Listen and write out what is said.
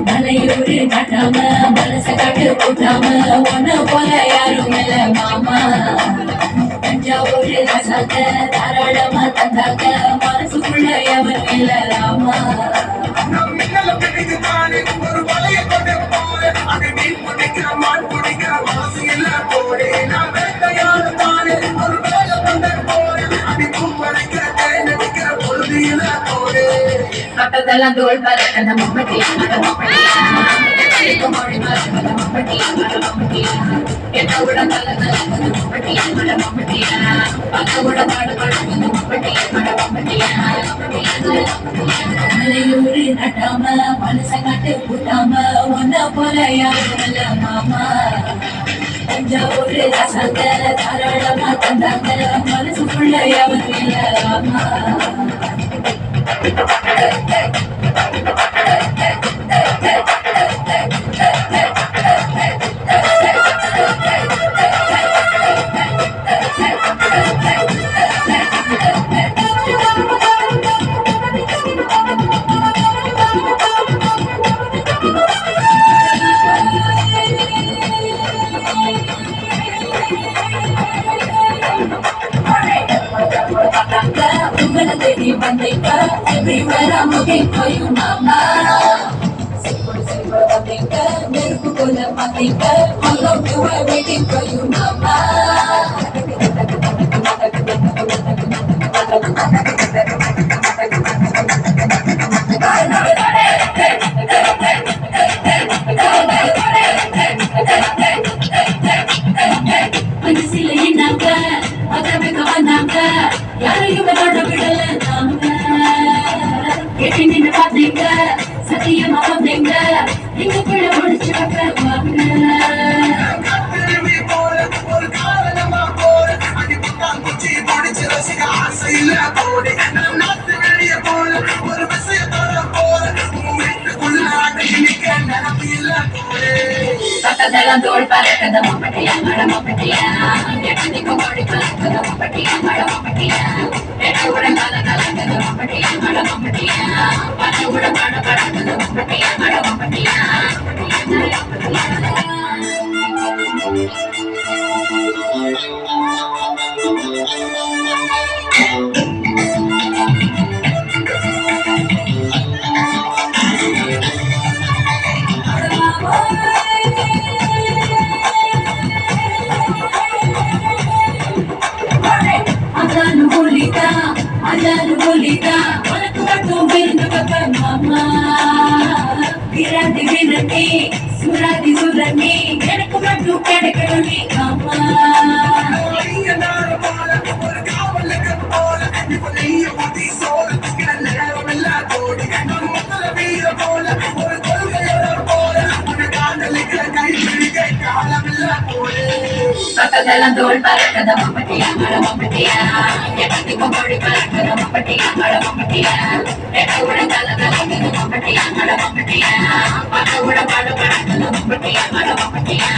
மலையூரு கட்டாம மனச காட்டு கூட்டாம ஒன்ன போல யாரும் இல்ல மாமா. தஞ்சாவூர் ரசாக்க தாராளமா தந்தாக்க மனசுக்குள்ள எவன் இல்ல ராமா. ஒரு வலைய கொண்டு போல அது மீன் பிடிக்கிற மான் பிடிக்கிற மனசு இல்ல போலே நான் வேட்டையாடு தானே ஒரு வேலை கொண்டு போல அது பூப்படைக்கிற தேன் அடிக்கிற பொழுது இல்ல போலே. பக்கத்தெல்லாம் தோல் பறக்கத மம்பட்டியா மொழி மறக்கத மம்பட்டியா என்ன விட நல்ல நல்லது மம்பட்டியா மம்பட்டியா பக்க விட பாடு பழக்கது மம்பட்டியா மம்பட்டியா. மலையூரு நட்டாம மனச காட்டு கூட்டாம ஒன்ன போல யாரும் இல்ல மாமா. தஞ்சாவூர் ரசாங்க தாராளமா தந்தாங்க மனசுக்குள்ள யாரும் இல்ல Rama. Everywhere I'm looking for you, mama. Nirku kola patika, all of you are waiting for you, mama. Anjisile inaka, agabe kavanaka, yaru toda bidala namka. Getting in the public, Satyam public, நீங்க கூட முடிச்சு வைப்பாங்க. ஒரு காரணமா போற அது குச்சி முடிச்சு ரசிக ஆசையில போடு நம் நாட்டு வெளிய போல ஒரு விஷயத்தோட போற வீட்டுக்குள்ள அடங்கிக்க நினைப்பில்ல போடு. பக்கத்தெல்லாம் தோல் பறக்கத மம்பட்டியா மழை மம்பட்டியா எட்டுக்கு மொழி பறக்கத மம்பட்டியா மழை மம்பட்டியா எட்டு விட கால கலக்கத மம்பட்டியா மழை மம்பட்டியா பத்து விட பாட பறக்கத மம்பட்டியா மழை மம்பட்டியா. Ajaru bolita, unak batum bindu kapa mama. Virati vinati, surati surani, enak batum kedekaruni mama. Iya nara bola, or kawan lekar bola, nipuliya putih sola, kita lehar mela kodi, namutala vira bola, or kolga yara bola, unak kanda lekar kai kai kala mela kodi. பக்கத்தெல்லாம் தோல் பறக்கத மம்பட்டியா மழை மம்பட்டியா எட்டுக்கு மொழி பறக்கத மம்பட்டியா மழை மம்பட்டியா எட்டு விட கல கலக்கத மம்பட்டியா மழை மம்பட்டியா பத்து விட பாடு பறக்கத மம்பட்டியா மழை மம்பட்டியா.